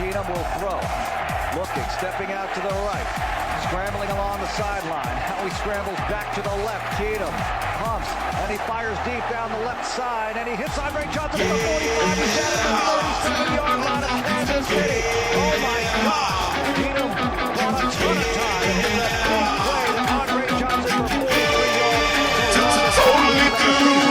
Keenum will throw. Looking, stepping out to the right. Scrambling along the sideline. Now he scrambles back to the left. Keenum pumps, and he fires deep down the left side, and he hits Andre Johnson at the 45. He's down at the 37-yard line of Kansas City. Oh my gosh! Keenum got a ton of time and hit that big play to Andre Johnson for 43 yards. Totally true.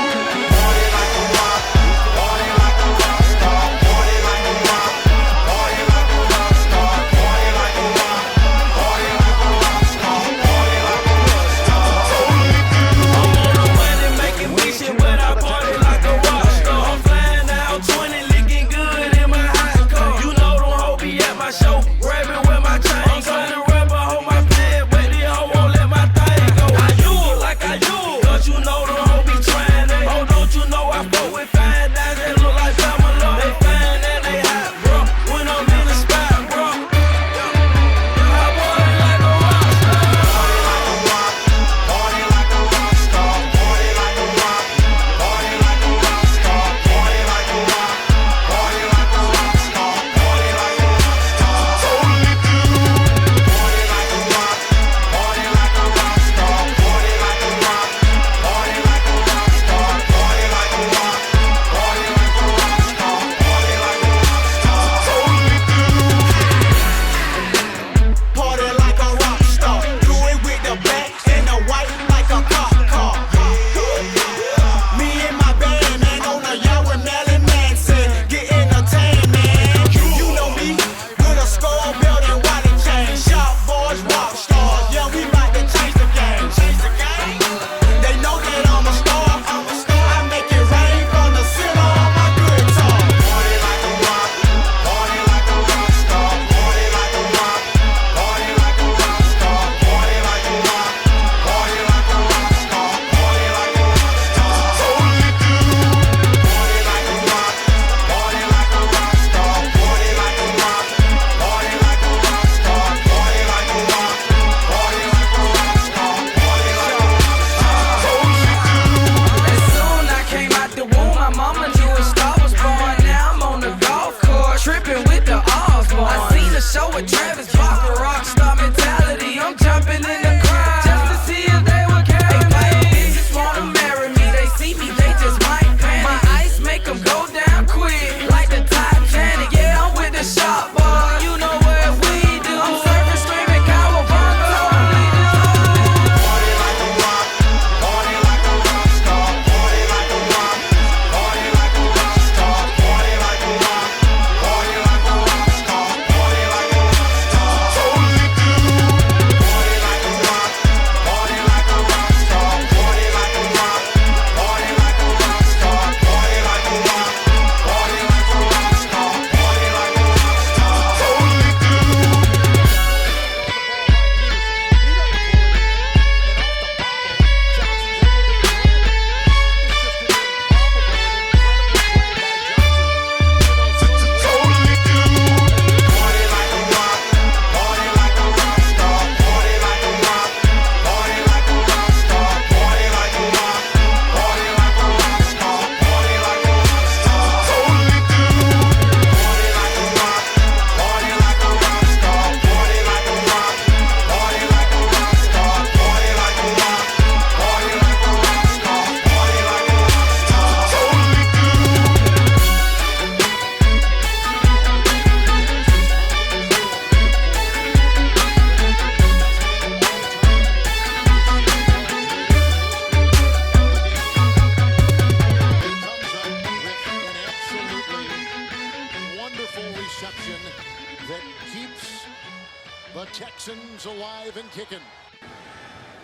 The Texans alive and kicking.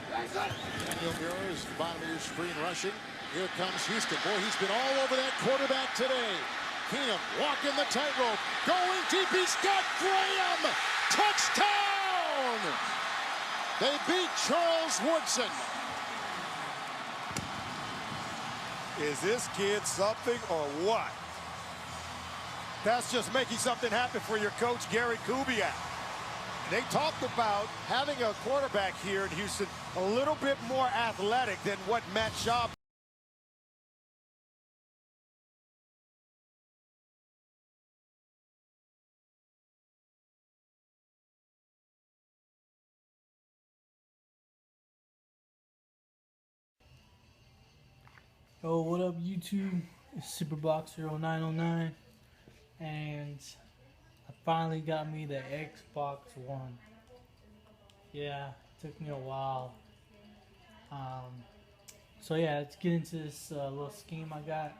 Daniel Muir's bottom of your screen rushing. Here comes Houston. Boy, he's been all over that quarterback today. Keenum walking the tightrope. Going deep. He's got Graham. Touchdown! They beat Charles Woodson. Is this kid something or what? That's just making something happen for your coach, Gary Kubiak. They talked about having a quarterback here in Houston a little bit more athletic than what Matt Schaub Oh, what up, YouTube? It's Superboxer0909, and I finally got me the Xbox One. Yeah, it took me a while. So yeah, let's get into this little scheme I got.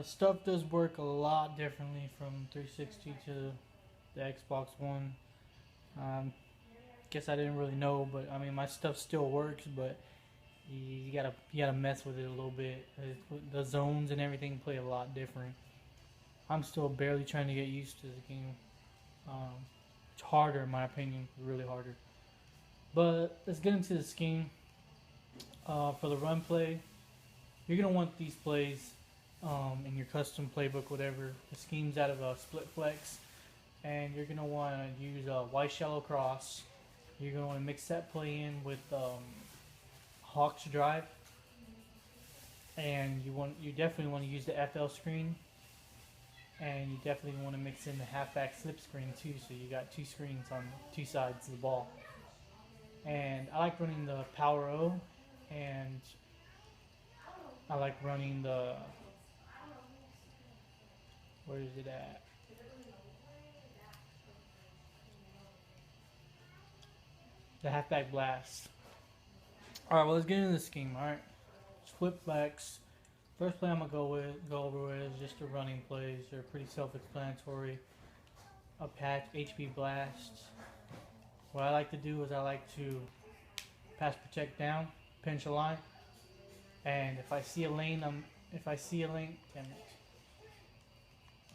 Stuff does work a lot differently from 360 to the Xbox One. Guess I didn't really know, but I mean my stuff still works, but you gotta mess with it a little bit. The zones and everything play a lot different. I'm still barely trying to get used to the game. It's harder in my opinion, really harder. But let's get into the scheme. For the run play, you're gonna want these plays in your custom playbook, whatever. The scheme's out of a split flex, and you're gonna want to use a wide shallow cross. You're gonna want to mix that play in with Hawk's drive, and you definitely want to use the FL screen, and you definitely want to mix in the halfback slip screen too. So you got two screens on two sides of the ball. And I like running the Power O, and I like running the, where is it at? The halfback blast. Alright, well let's get into the scheme, alright? Split flex. First play I'm gonna go over with is just the running plays. They're pretty self-explanatory. A patch, HP blast. What I like to do is I like to pass protect down, pinch a line, and if I see a lane, damn it.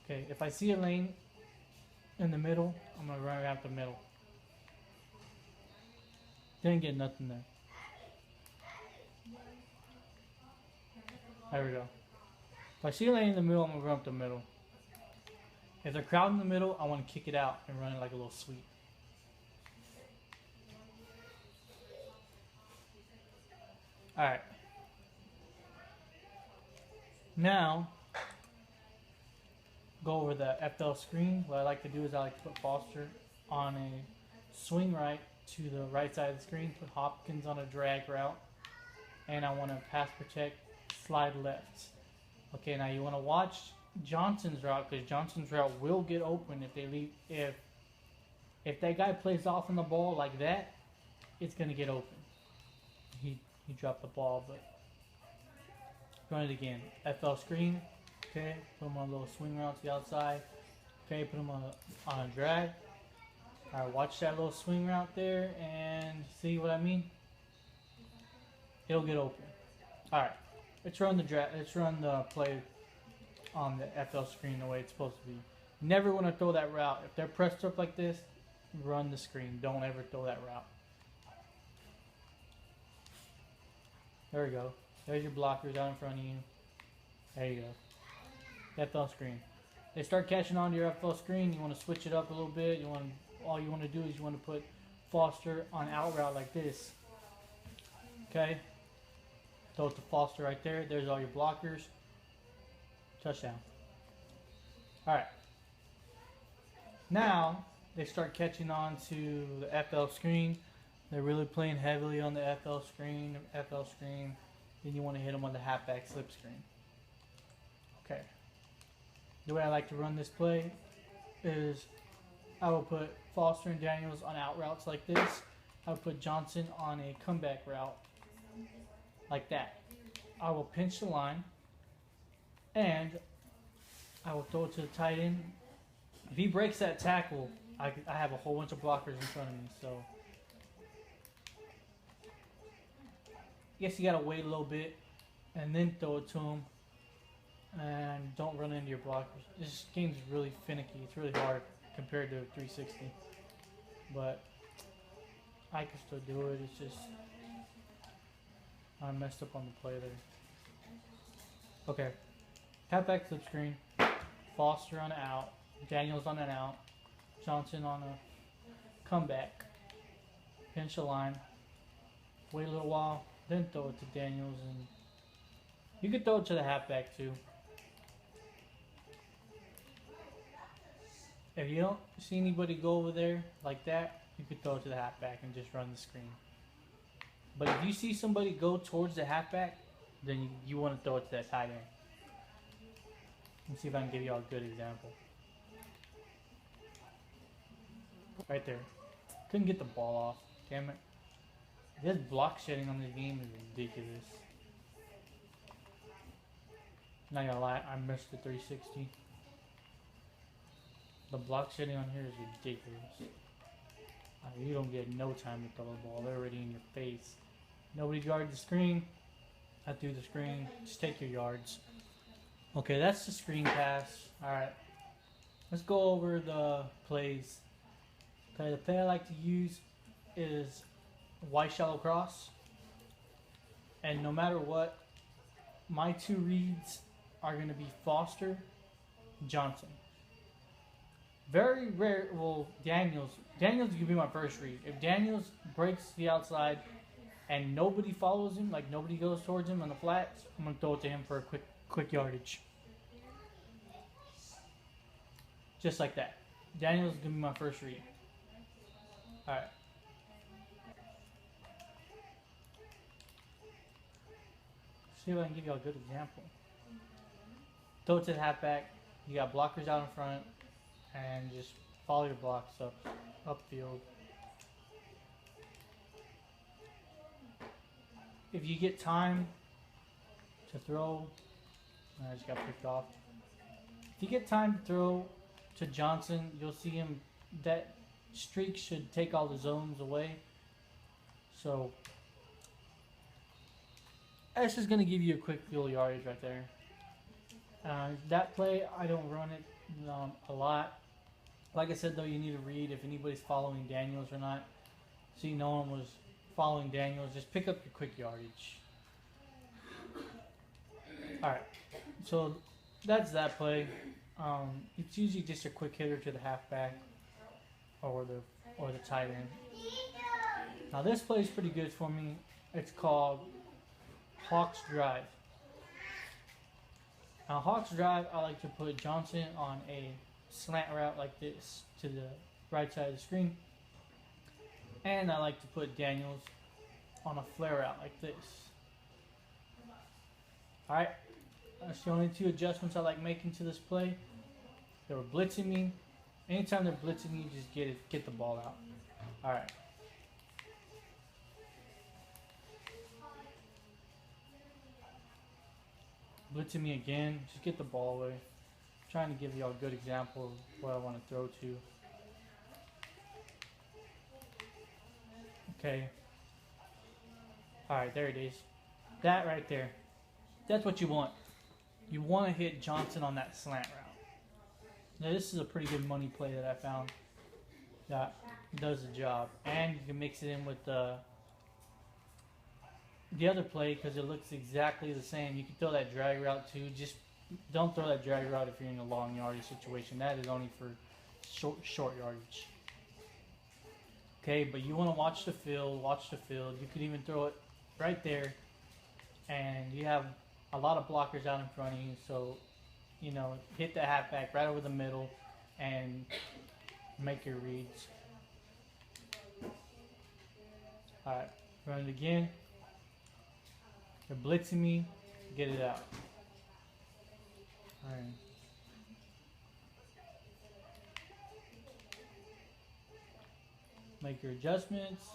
Okay, if I see a lane in the middle, I'm gonna run out the middle. Didn't get nothing there. There we go. If I see a lane in the middle, I'm gonna run up the middle. If they're crowding the middle, I want to kick it out and run it like a little sweep. Alright. Now, go over the FL screen. What I like to do is I like to put Foster on a swing right to the right side of the screen, put Hopkins on a drag route, and I want to pass protect, slide left. Okay, now you want to watch Johnson's route, because Johnson's route will get open if they leave. If that guy plays off on the ball like that, it's gonna get open. He dropped the ball, but run it again. FL screen. Okay, put him on a little swing route to the outside. Okay, put him on a drag. Alright, watch that little swing route there and see what I mean? It'll get open. Alright, let's run the play on the FL screen the way it's supposed to be. Never want to throw that route. If they're pressed up like this, run the screen. Don't ever throw that route. There we go. There's your blockers out in front of you. There you go. FL screen. They start catching on to your FL screen. You want to switch it up a little bit. All you want to do is you want to put Foster on out route like this. Okay. Throw it to Foster right there. There's all your blockers. Touchdown. Alright. Now, they start catching on to the FL screen. They're really playing heavily on the FL screen. Then you want to hit them on the halfback slip screen. Okay. The way I like to run this play is I will put Foster and Daniels on out routes like this. I will put Johnson on a comeback route like that. I will pinch the line, and I will throw it to the tight end. If he breaks that tackle, I have a whole bunch of blockers in front of me. So I guess you gotta wait a little bit and then throw it to him, and don't run into your blockers. This game's really finicky. It's really hard compared to 360, but I can still do it. It's just I messed up on the play there. Okay, halfback flip screen, Foster on an out, Daniels on an out, Johnson on a comeback, pinch the line, wait a little while, then throw it to Daniels, and you could throw it to the halfback too. If you don't see anybody go over there like that, you could throw it to the halfback and just run the screen. But if you see somebody go towards the halfback, then you want to throw it to that tight end. Let's see if I can give you all a good example. Right there. Couldn't get the ball off. Damn it. This block shedding on this game is ridiculous. Not gonna lie, I missed the 360. The block shedding on here is ridiculous. You don't get no time to throw the ball. They're already in your face. Nobody guarded the screen. I threw the screen. Just take your yards. Okay, that's the screen pass. Alright. Let's go over the plays. Okay, the play I like to use is white shallow cross. And no matter what, my two reads are going to be Foster, Johnson. Very rare. Well, Daniels going to be my first read. If Daniels breaks the outside and nobody follows him, like nobody goes towards him on the flats, I'm going to throw it to him for a quick yardage. Just like that. Daniels is going to be my first read. Alright. See if I can give you a good example. Throw it to the halfback. You got blockers out in front. And just follow your blocks upfield. If you get time to throw, I just got picked off. If you get time to throw to Johnson, you'll see him. That streak should take all the zones away. So that's just gonna give you a quick field yardage right there. That play, I don't run it a lot. Like I said, though, you need to read if anybody's following Daniels or not. See, no one was following Daniels. Just pick up your quick yardage. Alright, so that's that play. It's usually just a quick hitter to the halfback or the tight end. Now this play is pretty good for me. It's called Hawks Drive. Now Hawks Drive, I like to put Johnson on a slant route like this to the right side of the screen. And I like to put Daniels on a flare route like this. Alright, that's the only two adjustments I like making to this play. They were blitzing me. Anytime they're blitzing me, you just get the ball out. Alright. Blitzing me again, just get the ball away. I'm trying to give you all a good example of what I want to throw to. Okay. Alright, there it is. That right there. That's what you want. You want to hit Johnson on that slant route. Now this is a pretty good money play that I found that does the job. And you can mix it in with the other play because it looks exactly the same. You can throw that drag route too. Just don't throw that drag route if you're in a long yardage situation. That is only for short yardage. Okay, but you want to watch the field. Watch the field. You could even throw it right there, and you have a lot of blockers out in front of you. So, you know, hit the halfback right over the middle and make your reads. All right, run it again. They're blitzing me. Get it out. All right. Make your adjustments.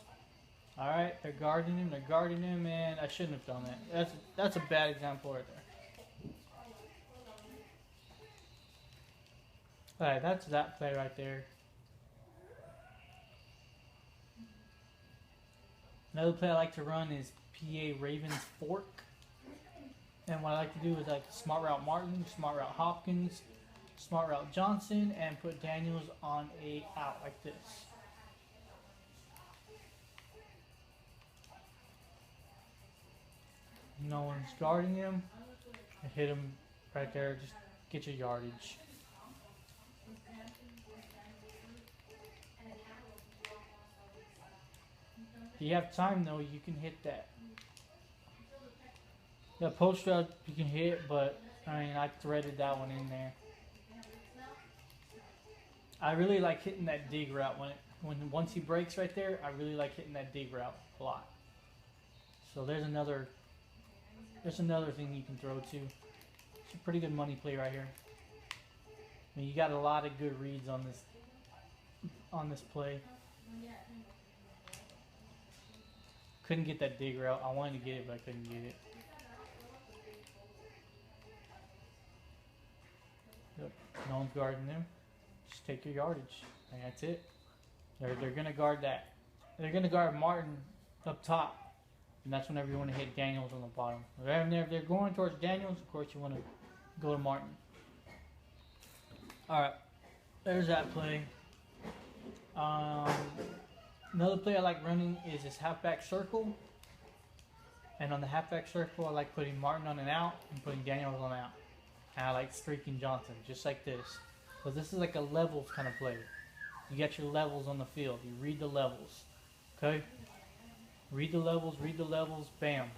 All right, they're guarding him. They're guarding him, and I shouldn't have done that. That's a bad example right there. All right, that's that play right there. Another play I like to run is PA Ravens Fork. And what I like to do is like smart route Martin, smart route Hopkins, smart route Johnson, and put Daniels on a out like this. No one's guarding him. I hit him right there. Just get your yardage. If you have time though, you can hit that. The post route you can hit, but I mean I threaded that one in there. I really like hitting that dig route once he breaks right there. I really like hitting that dig route a lot. So there's another There's another thing you can throw too. It's a pretty good money play right here. I mean, you got a lot of good reads on this play. Couldn't get that dig route. I wanted to get it, but I couldn't get it. Yep. No one's guarding them. Just take your yardage, and that's it. They're gonna guard that. They're gonna guard Martin up top, and that's whenever you want to hit Daniels on the bottom. If they're going towards Daniels, of course you want to go to Martin. All right, there's that play. Another play I like running is this halfback circle, and on the halfback circle I like putting Martin on an out and putting Daniels on an out. And I like streaking Johnson, just like this. So this is like a levels kind of play. You got your levels on the field. You read the levels. Okay? Read the levels, bam.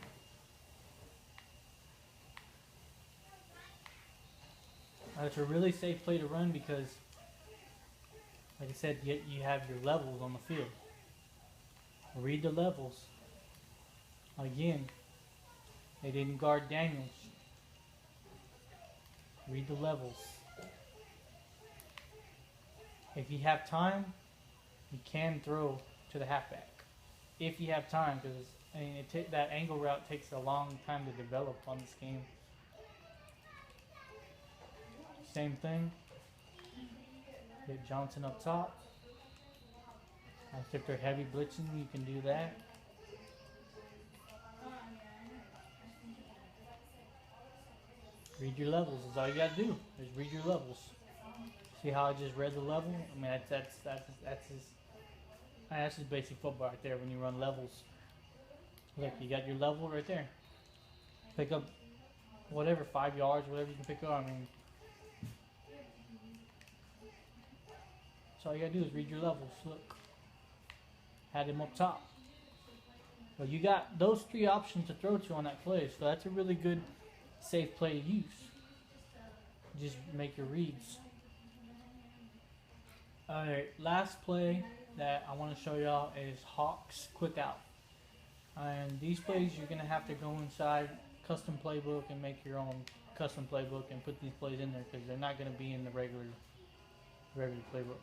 It's a really safe play to run because, like I said, you have your levels on the field. Read the levels. Again, they didn't guard Daniels. Read the levels. If you have time, you can throw to the halfback. If you have time, because I mean, that angle route takes a long time to develop on this game. Same thing. Get Johnson up top. If they're heavy blitzing, you can do that. Read your levels is all you gotta do. Is read your levels. See how I just read the level? I mean that's just basic football right there when you run levels. Look, you got your level right there. Pick up whatever, 5 yards, whatever you can pick up. I mean, so all you gotta do is read your levels. Look, had him up top. But you got those 3 options to throw to on that play, so that's a really good, safe play to use. Just make your reads. Alright, last play that I want to show y'all is Hawks quick out. And these plays you're going to have to go inside custom playbook and make your own custom playbook and put these plays in there because they're not going to be in the regular playbook.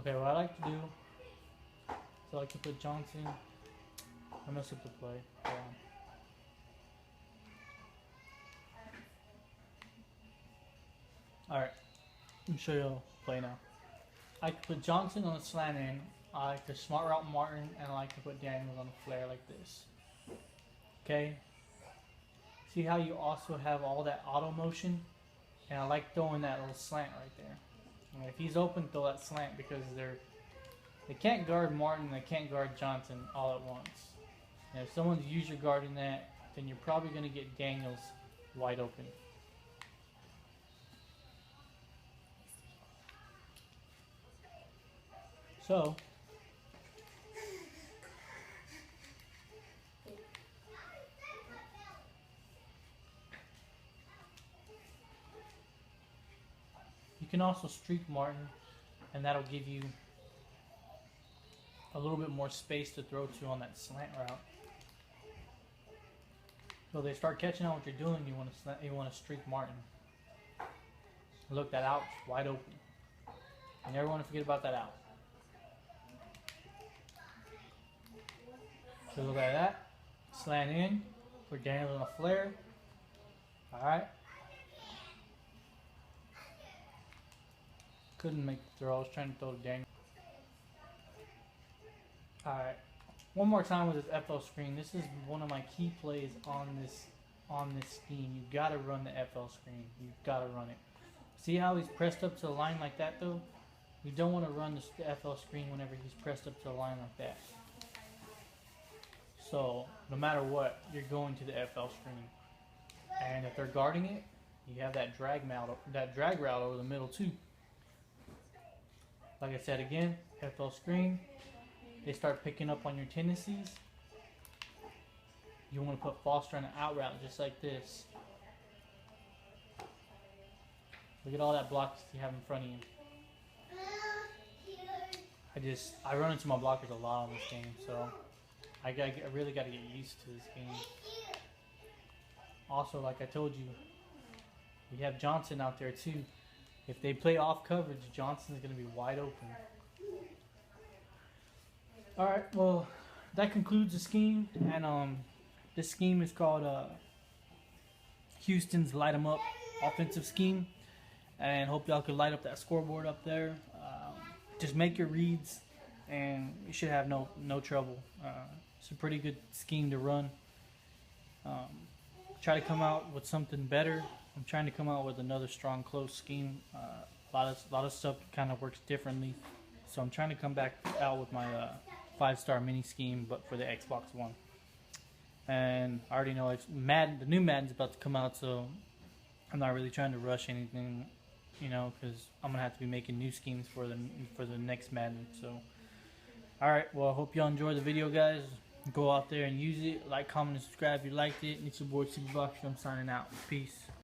Okay, what I like to do is I like to put Johnson. I messed up the play. Alright, let me show you the play now. I like to put Johnson on the slant in. I like to smart route Martin, and I like to put Daniels on the flare like this. Okay? See how you also have all that auto motion? And I like throwing that little slant right there. And if he's open, throw that slant because they can't guard Martin, they can't guard Johnson all at once. And if someone's user guarding that, then you're probably going to get Daniels wide open. So, you can also streak Martin, and that'll give you a little bit more space to throw to on that slant route. So they start catching on what you're doing. You want to streak Martin. Look, that out's wide open. You never want to forget about that out. So look at that. Slant in. Put Daniels on a flare. Alright. Couldn't make the throw. I was trying to throw to Daniels. Alright. One more time with this FL screen. This is one of my key plays on this scheme. You gotta run the FL screen. You gotta run it. See how he's pressed up to the line like that though? You don't want to run the FL screen whenever he's pressed up to the line like that. So, no matter what, you're going to the FL screen. And if they're guarding it, you have that drag route over the middle too. Like I said again, FL screen, they start picking up on your tendencies. You want to put Foster on an out route just like this. Look at all that blocks you have in front of you. I run into my blockers a lot on this game, so I really got to get used to this game. Also, like I told you, we have Johnson out there too. If they play off coverage, Johnson's going to be wide open. All right, well, that concludes the scheme, and this scheme is called Houston's Light 'em Up offensive scheme, and hope y'all could light up that scoreboard up there. Just make your reads, and you should have no trouble. It's a pretty good scheme to run. Try to come out with something better. I'm trying to come out with another strong, close scheme. A lot of stuff kind of works differently, so I'm trying to come back out with my 5-star mini scheme, but for the Xbox One. And I already know it's Madden. The new Madden's about to come out, so I'm not really trying to rush anything, you know, because I'm gonna have to be making new schemes for the next Madden. So, all right. Well, I hope y'all enjoyed the video, guys. Go out there and use it. Like, comment, and subscribe if you liked it. And it's your boy Superbox. I'm signing out. Peace.